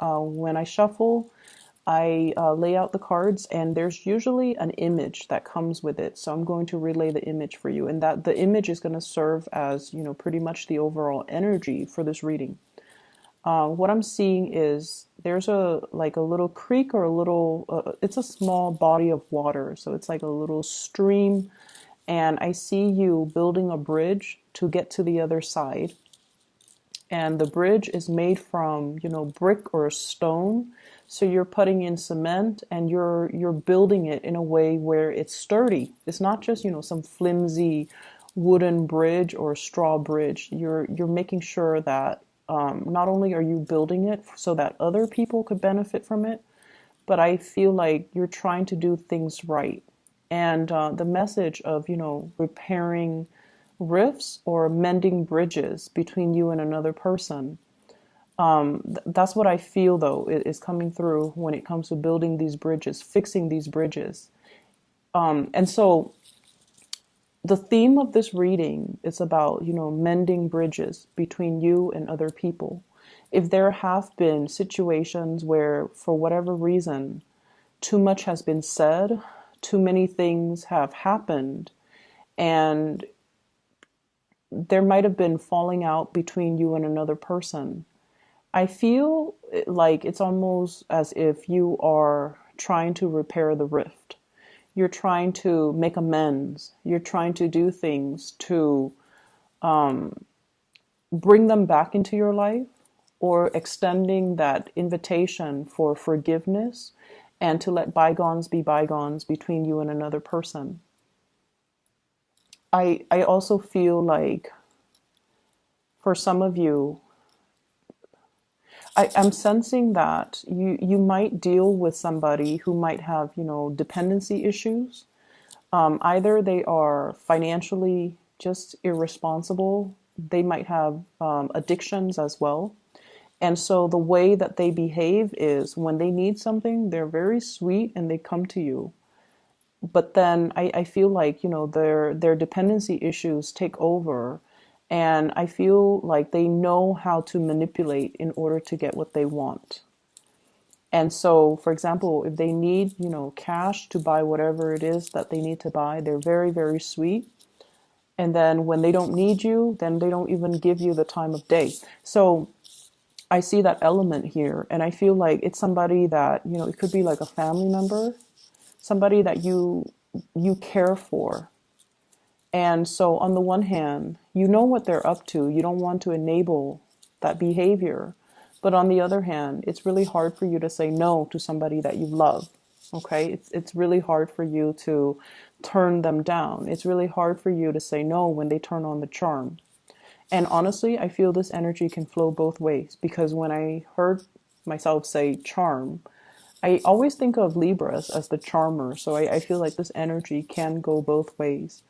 When I shuffle, I lay out the cards, and there's usually an image that comes with it. So I'm going to relay the image for you, and that the image is going to serve as, pretty much the overall energy for this reading. What I'm seeing is there's a little creek, or a little, it's a small body of water. So it's like a little stream, and I see you building a bridge to get to the other side. And the bridge is made from, brick or stone. So you're putting in cement, and you're building it in a way where it's sturdy. It's not just, some flimsy wooden bridge or straw bridge. You're making sure that not only are you building it so that other people could benefit from it, but I feel like you're trying to do things right. And the message of, repairing rifts or mending bridges between you and another person. That's what I feel, though, is coming through when it comes to building these bridges, fixing these bridges. And so the theme of this reading is about, mending bridges between you and other people. If there have been situations where, for whatever reason, too much has been said, too many things have happened, and there might have been falling out between you and another person, I feel like it's almost as if you are trying to repair the rift. You're trying to make amends. You're trying to do things to bring them back into your life, or extending that invitation for forgiveness and to let bygones be bygones between you and another person. I also feel like for some of you, I'm sensing that you might deal with somebody who might have, dependency issues. Either they are financially just irresponsible, they might have addictions as well. And so the way that they behave is when they need something, they're very sweet and they come to you. But then I feel like, their dependency issues take over. And I feel like they know how to manipulate in order to get what they want. And so, for example, if they need, cash to buy whatever it is that they need to buy, they're very, very sweet. And then when they don't need you, then they don't even give you the time of day. So I see that element here. And I feel like it's somebody that, it could be like a family member, somebody that you care for. And so on the one hand, you know what they're up to. You don't want to enable that behavior. But on the other hand, it's really hard for you to say no to somebody that you love. Okay? It's really hard for you to turn them down. It's really hard for you to say no when they turn on the charm. And honestly, I feel this energy can flow both ways, because when I heard myself say charm, I always think of Libras as the charmer. So I feel like this energy can go both ways.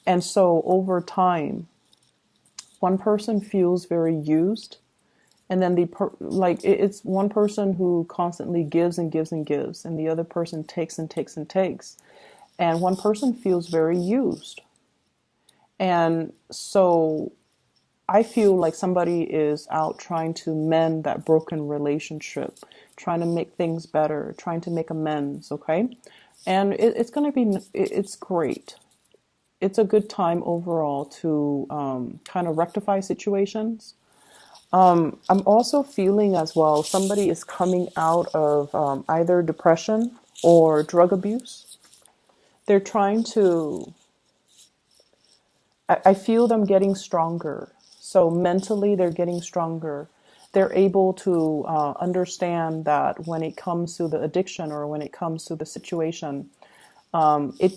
And so over time, one person feels very used, and then it's one person who constantly gives and gives and gives, and the other person takes and takes and takes. And one person feels very used. And so I feel like somebody is out trying to mend that broken relationship, trying to make things better, trying to make amends, okay? And it's going to be, it's great. It's a good time overall to kind of rectify situations. I'm also feeling as well, somebody is coming out of either depression or drug abuse. They're trying to, I feel them getting stronger. So mentally, they're getting stronger. They're able to understand that when it comes to the addiction, or when it comes to the situation, it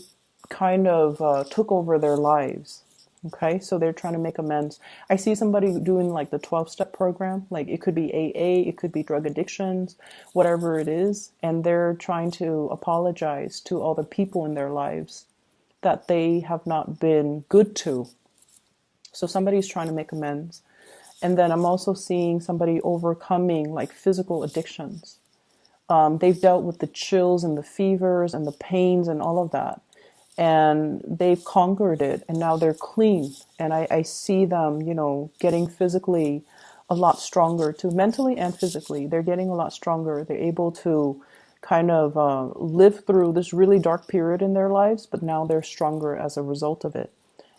kind of took over their lives. Okay, so they're trying to make amends. I see somebody doing like the 12-step program, like it could be AA, it could be drug addictions, whatever it is, and they're trying to apologize to all the people in their lives that they have not been good to. So somebody's trying to make amends. And then I'm also seeing somebody overcoming like physical addictions. They've dealt with the chills and the fevers and the pains and all of that. And they've conquered it, and now they're clean. And I see them, getting physically a lot stronger too, mentally and physically. They're getting a lot stronger. They're able to kind of live through this really dark period in their lives, but now they're stronger as a result of it.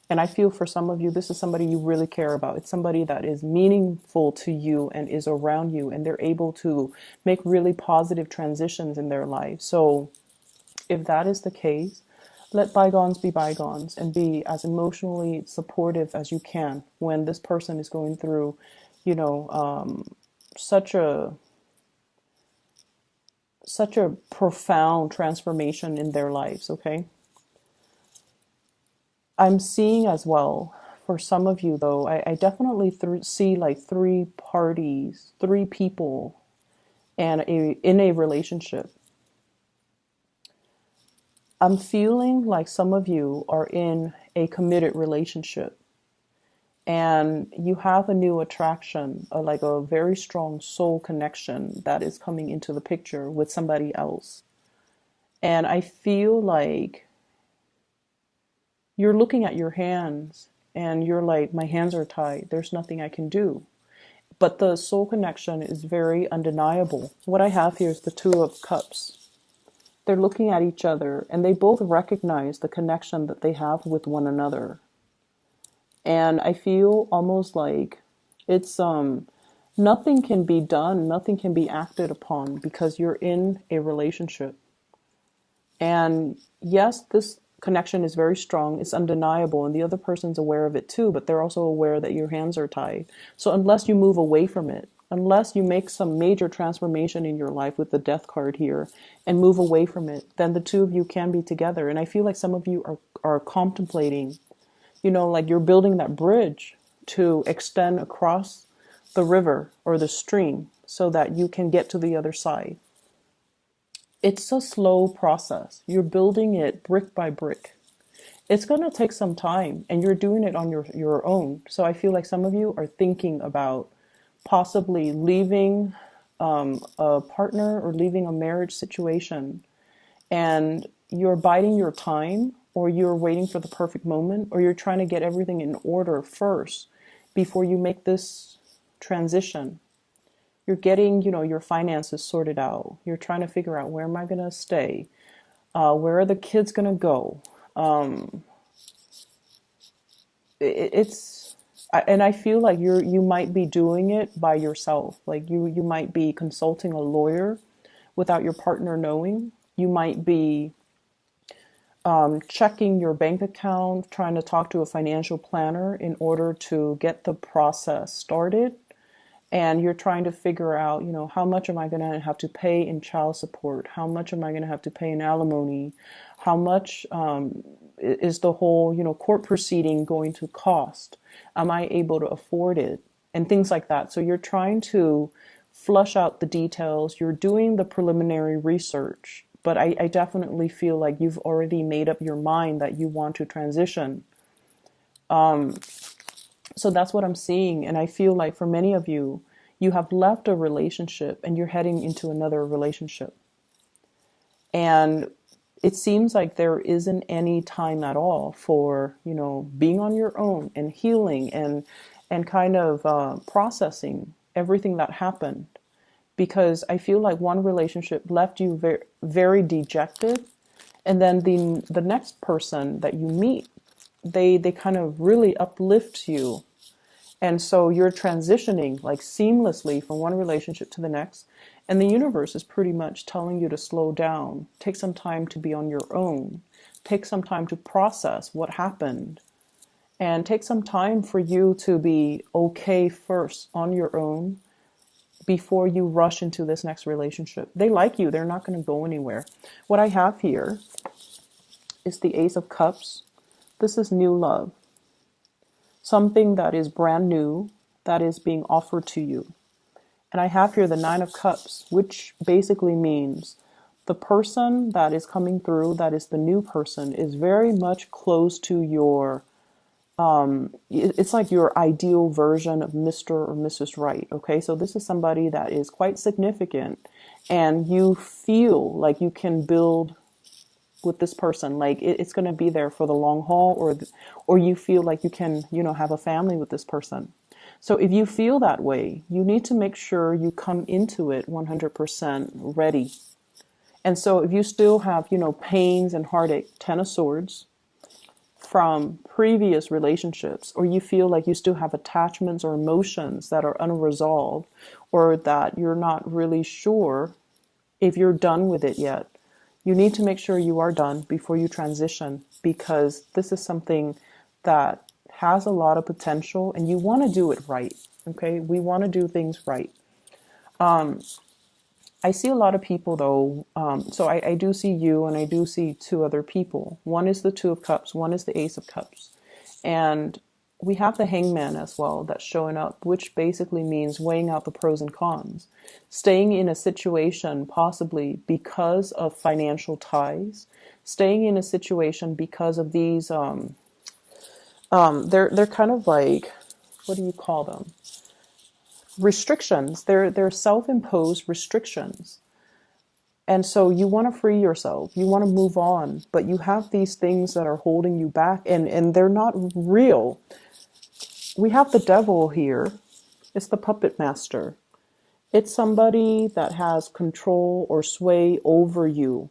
And I feel for some of you, this is somebody you really care about. It's somebody that is meaningful to you and is around you, and they're able to make really positive transitions in their life. So if that is the case, let bygones be bygones and be as emotionally supportive as you can when this person is going through, you know, such a profound transformation in their lives. Okay. I'm seeing as well for some of you though, I definitely see like three parties, three people, and in a relationship. I'm feeling like some of you are in a committed relationship and you have a new attraction, like a very strong soul connection that is coming into the picture with somebody else. And I feel like you're looking at your hands and you're like, my hands are tied. There's nothing I can do. But the soul connection is very undeniable. What I have here is the Two of Cups. They're looking at each other and they both recognize the connection that they have with one another. And I feel almost like it's nothing can be done, nothing can be acted upon because you're in a relationship. And yes, this connection is very strong, it's undeniable, and the other person's aware of it too, but they're also aware that your hands are tied. So unless you move away from it, unless you make some major transformation in your life with the Death card here and move away from it, then the two of you can be together. And I feel like some of you are contemplating, you know, like you're building that bridge to extend across the river or the stream so that you can get to the other side. It's a slow process. You're building it brick by brick. It's going to take some time and you're doing it on your own. So I feel like some of you are thinking about possibly leaving a partner or leaving a marriage situation, and you're biding your time, or you're waiting for the perfect moment, or you're trying to get everything in order first before you make this transition. You're getting, you know, your finances sorted out. You're trying to figure out, where am I going to stay? Where are the kids going to go? And I feel like you might be doing it by yourself. Like you might be consulting a lawyer without your partner knowing. You might be checking your bank account, trying to talk to a financial planner in order to get the process started. And you're trying to figure out, you know, how much am I going to have to pay in child support? How much am I going to have to pay in alimony? How much is the whole, you know, court proceeding going to cost? Am I able to afford it? And things like that. So you're trying to flush out the details. You're doing the preliminary research. But I definitely feel like you've already made up your mind that you want to transition. So that's what I'm seeing. And I feel like for many of you, you have left a relationship and you're heading into another relationship. And it seems like there isn't any time at all for, you know, being on your own and healing and kind of processing everything that happened. Because I feel like one relationship left you very, very dejected. And then the next person that you meet, they kind of really uplift you. And so you're transitioning like seamlessly from one relationship to the next. And the universe is pretty much telling you to slow down, take some time to be on your own, take some time to process what happened, and take some time for you to be okay first on your own before you rush into this next relationship. They like you. They're not going to go anywhere. What I have here is the Ace of Cups. This is new love. Something that is brand new, that is being offered to you. And I have here the Nine of Cups, which basically means the person that is coming through, that is the new person, is very much close to your, it's like your ideal version of Mr. or Mrs. Right. Okay, so this is somebody that is quite significant and you feel like you can build with this person, like it's going to be there for the long haul, or you feel like you can, you know, have a family with this person. So if you feel that way, you need to make sure you come into it 100% ready. And so if you still have, pains and heartache, Ten of Swords, from previous relationships, or you feel like you still have attachments or emotions that are unresolved, or that you're not really sure if you're done with it yet, you need to make sure you are done before you transition, because this is something that has a lot of potential and you want to do it right. Okay, we want to do things right. I see a lot of people though. So I do see you, and I do see two other people. One is the Two of Cups, one is the Ace of Cups. And we have the Hangman as well that's showing up, which basically means weighing out the pros and cons. Staying in a situation possibly because of financial ties. Staying in a situation because of these, they're kind of like, what do you call them? Restrictions. They're self-imposed restrictions. And so you want to free yourself, you want to move on, but you have these things that are holding you back, and they're not real. We have the Devil here. It's the puppet master. It's somebody that has control or sway over you.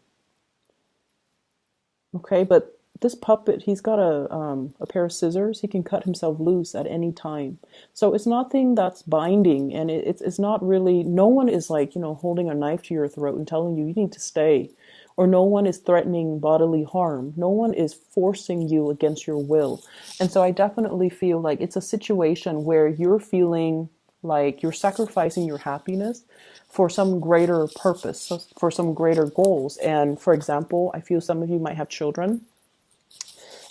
Okay, but this puppet, he's got a pair of scissors. He can cut himself loose at any time. So it's nothing that's binding, and it's not really, no one is like, holding a knife to your throat and telling you need to stay. Or no one is threatening bodily harm. No one is forcing you against your will. And so I definitely feel like it's a situation where you're feeling like you're sacrificing your happiness for some greater purpose, for some greater goals. And for example, I feel some of you might have children,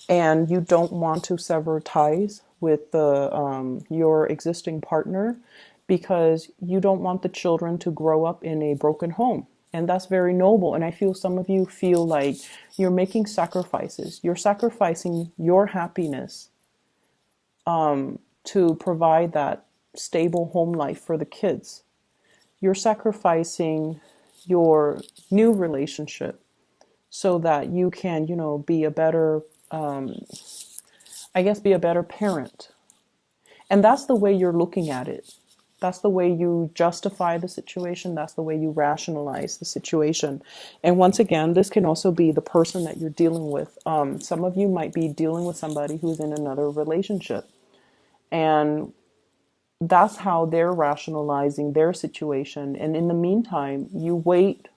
and you don't want to sever ties with your existing partner because you don't want the children to grow up in a broken home. And that's very noble. And I feel some of you feel like you're making sacrifices. You're sacrificing your happiness to provide that stable home life for the kids. You're sacrificing your new relationship so that you can, be a better, be a better parent. And that's the way you're looking at it. That's the way you justify the situation. That's the way you rationalize the situation. And once again, this can also be the person that you're dealing with. Some of you might be dealing with somebody who's in another relationship. And that's how they're rationalizing their situation. And in the meantime, you wait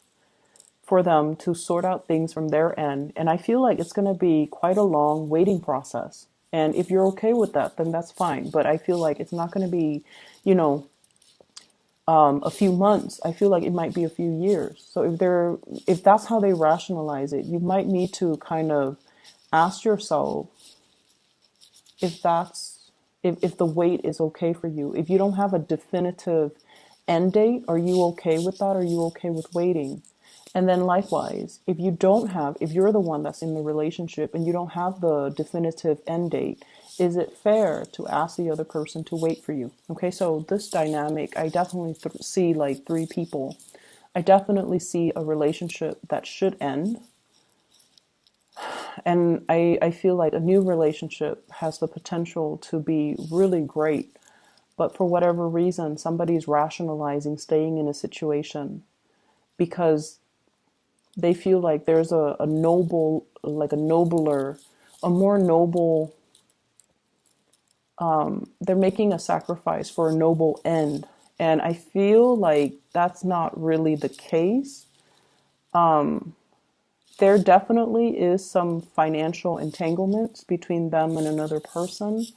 for them to sort out things from their end. And I feel like it's going to be quite a long waiting process. And if you're okay with that, then that's fine. But I feel like it's not going to be, a few months. I feel like it might be a few years. So if that's how they rationalize it, you might need to kind of ask yourself if the wait is okay for you. If you don't have a definitive end date, are you okay with that? Are you okay with waiting? And then likewise, if you're the one that's in the relationship and you don't have the definitive end date, is it fair to ask the other person to wait for you? Okay, so this dynamic, I definitely see like three people. I definitely see a relationship that should end. And I feel like a new relationship has the potential to be really great. But for whatever reason, somebody's rationalizing staying in a situation because they feel like there's a more noble, they're making a sacrifice for a noble end. And I feel like that's not really the case. There definitely is some financial entanglements between them and another person.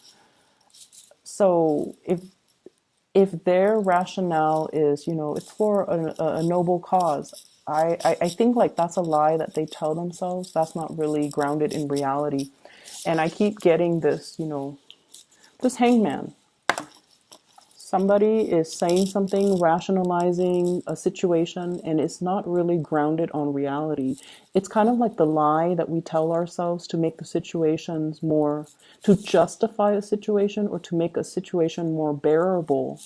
So if their rationale is, it's for a noble cause, I think like that's a lie that they tell themselves. That's not really grounded in reality. And I keep getting this, this hangman. Somebody is saying something, rationalizing a situation, and it's not really grounded on reality. It's kind of like the lie that we tell ourselves to make the situations more, to justify a situation or to make a situation more bearable,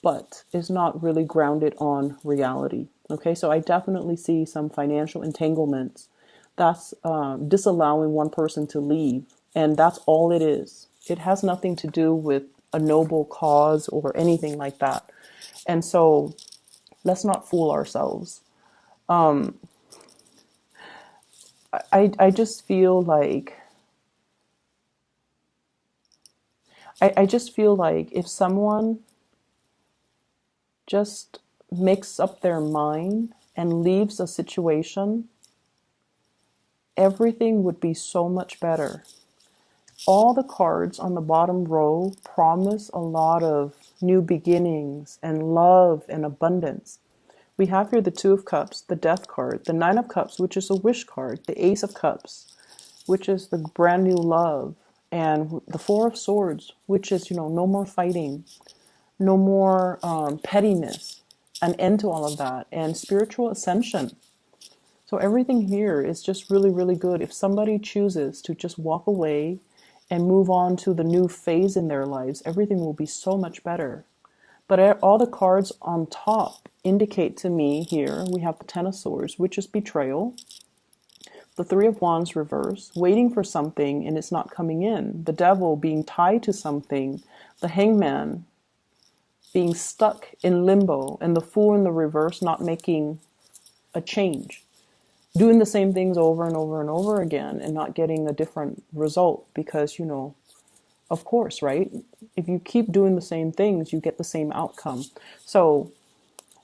but is not really grounded on reality. Okay, so I definitely see some financial entanglements. That's disallowing one person to leave, and that's all it is. It has nothing to do with a noble cause or anything like that. And so let's not fool ourselves. I just feel like I just feel like if someone just makes up their mind and leaves a situation, everything would be so much better. All the cards on the bottom row promise a lot of new beginnings and love and abundance. We have here the Two of Cups, the Death card, the Nine of Cups, which is a wish card, the Ace of Cups, which is the brand new love, and the Four of Swords, which is, no more fighting, no more pettiness, an end to all of that, and spiritual ascension. So everything here is just really, really good. If somebody chooses to just walk away and move on to the new phase in their lives, everything will be so much better. But all the cards on top indicate to me here, we have the Ten of Swords, which is betrayal. The Three of Wands reverse, waiting for something and it's not coming in. The Devil being tied to something. The Hangman being stuck in limbo. And the Fool in the reverse not making a change. Doing the same things over and over and over again and not getting a different result because, of course, right? If you keep doing the same things, you get the same outcome. So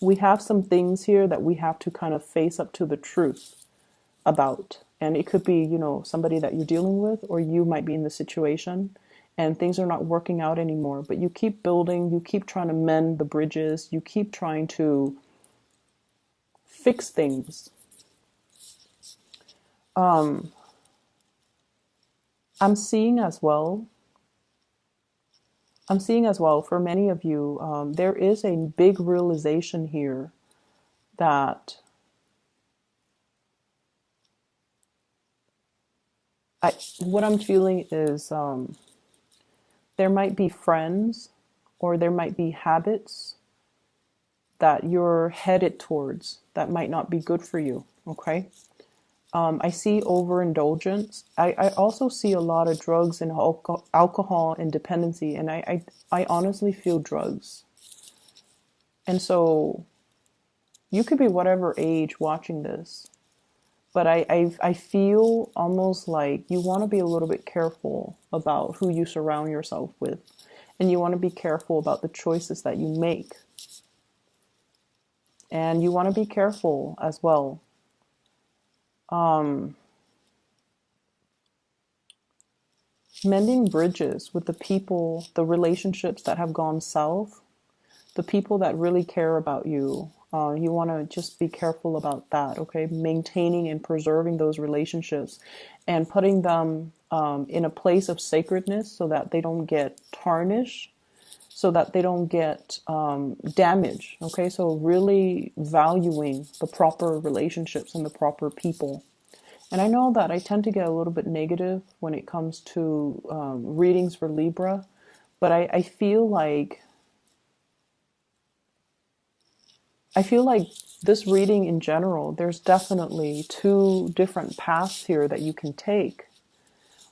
we have some things here that we have to kind of face up to the truth about. And it could be, somebody that you're dealing with, or you might be in the situation and things are not working out anymore. But you keep building, you keep trying to mend the bridges, you keep trying to fix things. I'm seeing as well for many of you, there is a big realization here that what I'm feeling is there might be friends or there might be habits that you're headed towards that might not be good for you, okay? I see overindulgence. I also see a lot of drugs and alcohol and dependency, and I honestly feel drugs. And so you could be whatever age watching this, but I feel almost like you want to be a little bit careful about who you surround yourself with, and you want to be careful about the choices that you make. And you want to be careful as well. Mending bridges with the people, the relationships that have gone south, the people that really care about you. You want to just be careful about that, okay? Maintaining and preserving those relationships and putting them in a place of sacredness so that they don't get tarnished, so that they don't get damaged, okay? So really valuing the proper relationships and the proper people. And I know that I tend to get a little bit negative when it comes to readings for Libra, but I feel like this reading in general, there's definitely two different paths here that you can take.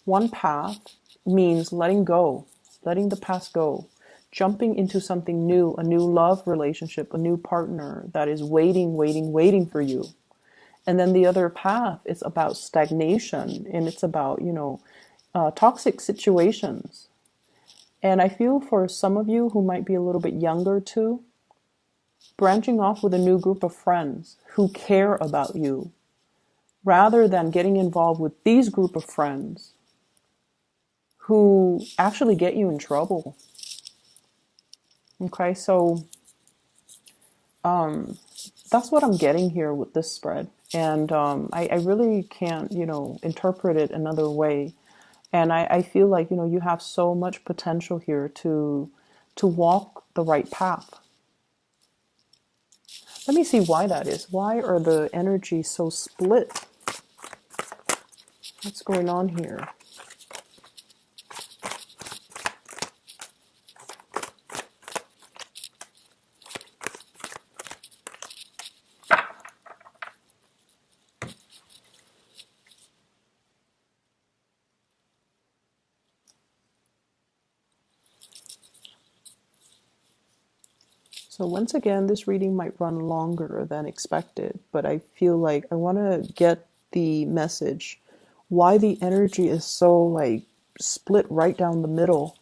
One path means letting go, letting the past go, jumping into something new, a new love relationship, a new partner that is waiting for you. And then the other path is about stagnation, and it's about, toxic situations. And I feel for some of you who might be a little bit younger too, branching off with a new group of friends who care about you, rather than getting involved with these group of friends who actually get you in trouble. Okay, so that's what I'm getting here with this spread. And I really can't, interpret it another way. And I feel like, you have so much potential here to walk the right path. Let me see why that is. Why are the energies so split? What's going on here? So once again, this reading might run longer than expected, but I feel like I want to get the message why the energy is so like split right down the middle.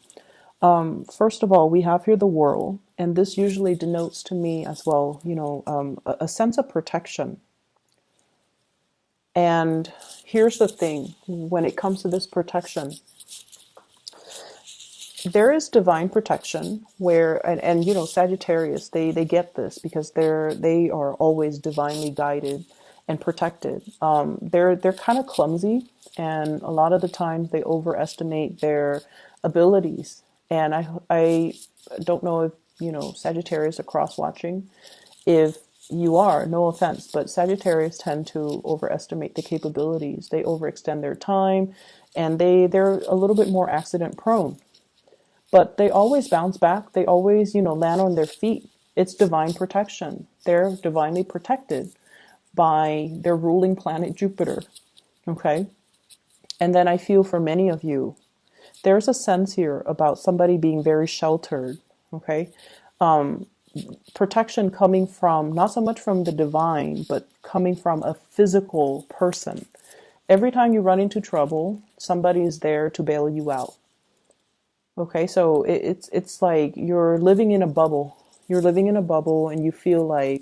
First of all, we have here the world, and this usually denotes to me as well, a sense of protection. And here's the thing, when it comes to this protection, there is divine protection where, and Sagittarius, they get this because they are always divinely guided and protected. They're kind of clumsy, and a lot of the times they overestimate their abilities. And I don't know if Sagittarius are cross watching. If you are, no offense, but Sagittarius tend to overestimate the capabilities. They overextend their time, and they're a little bit more accident prone, but they always bounce back. They always, land on their feet. It's divine protection. They're divinely protected by their ruling planet Jupiter. Okay. And then I feel for many of you, there's a sense here about somebody being very sheltered. Okay. Protection coming from not so much from the divine, but coming from a physical person. Every time you run into trouble, somebody is there to bail you out. Okay, so it's like you're living in a bubble. You're living in a bubble, and you feel like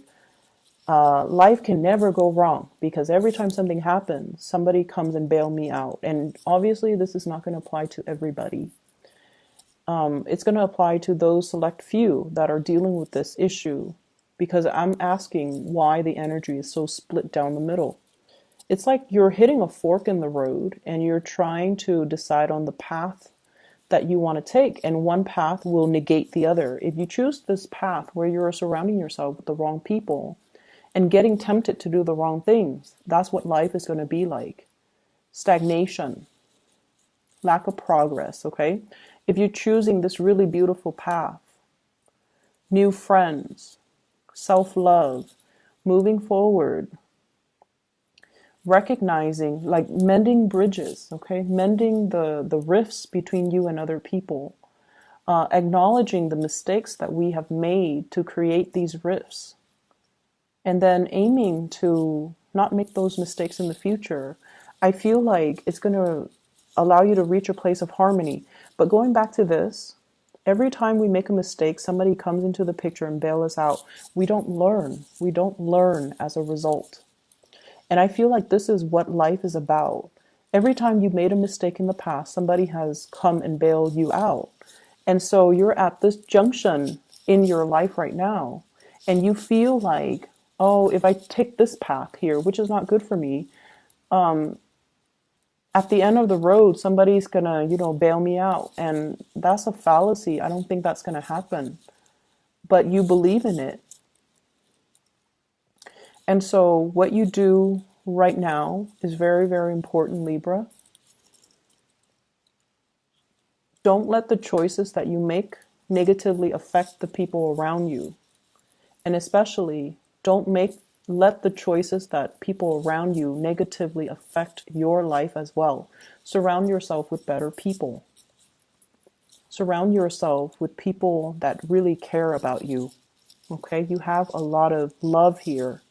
life can never go wrong because every time something happens, somebody comes and bail me out. And obviously, this is not going to apply to everybody. It's going to apply to those select few that are dealing with this issue, because I'm asking why the energy is so split down the middle. It's like you're hitting a fork in the road, and you're trying to decide on the path that you want to take, and one path will negate the other. If you choose this path where you're surrounding yourself with the wrong people and getting tempted to do the wrong things, that's what life is going to be like. Stagnation, lack of progress, okay? If you're choosing this really beautiful path, new friends, self-love, moving forward, recognizing, like mending bridges, okay? Mending the rifts between you and other people. Acknowledging the mistakes that we have made to create these rifts. And then aiming to not make those mistakes in the future. I feel like it's going to allow you to reach a place of harmony. But going back to this, every time we make a mistake, somebody comes into the picture and bail us out. We don't learn. We don't learn as a result. And I feel like this is what life is about. Every time you made a mistake in the past, somebody has come and bailed you out. And so you're at this junction in your life right now, and you feel like, oh, if I take this path here, which is not good for me, at the end of the road, somebody's gonna, bail me out. And that's a fallacy. I don't think that's gonna happen. But you believe in it. And so what you do right now is very, very important, Libra. Don't let the choices that you make negatively affect the people around you. And especially, don't let the choices that people around you negatively affect your life as well. Surround yourself with better people. Surround yourself with people that really care about you. Okay, you have a lot of love here.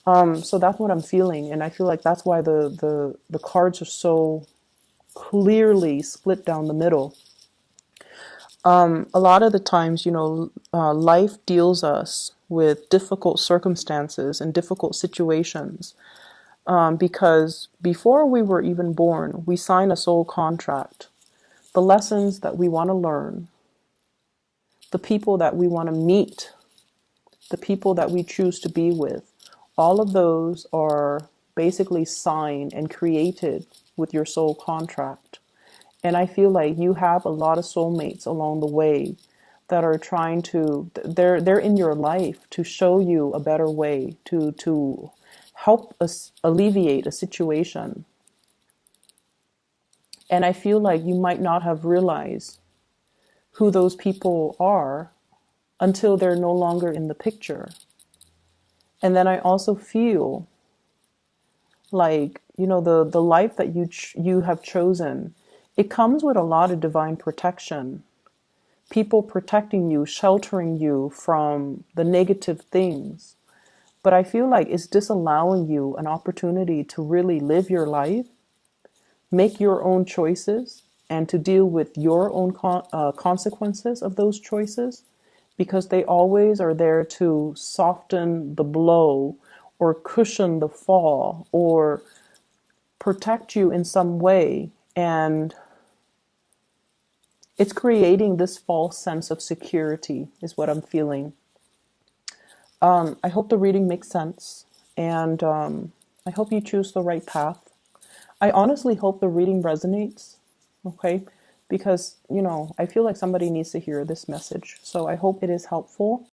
So that's what I'm feeling, and I feel like that's why the cards are so clearly split down the middle. A lot of the times, life deals us with difficult circumstances and difficult situations, because before we were even born, we sign a soul contract. The lessons that we want to learn, the people that we want to meet, the people that we choose to be with, all of those are basically signed and created with your soul contract. And I feel like you have a lot of soulmates along the way that are trying to, they're in your life to show you a better way, to help us alleviate a situation. And I feel like you might not have realized who those people are until they're no longer in the picture. And then I also feel like, the life that you have chosen, it comes with a lot of divine protection, people protecting you, sheltering you from the negative things. But I feel like it's disallowing you an opportunity to really live your life, make your own choices, and to deal with your own consequences of those choices, because they always are there to soften the blow or cushion the fall or protect you in some way. And it's creating this false sense of security, is what I'm feeling. I hope the reading makes sense, and I hope you choose the right path. I honestly hope the reading resonates, okay? Because, I feel like somebody needs to hear this message. So I hope it is helpful.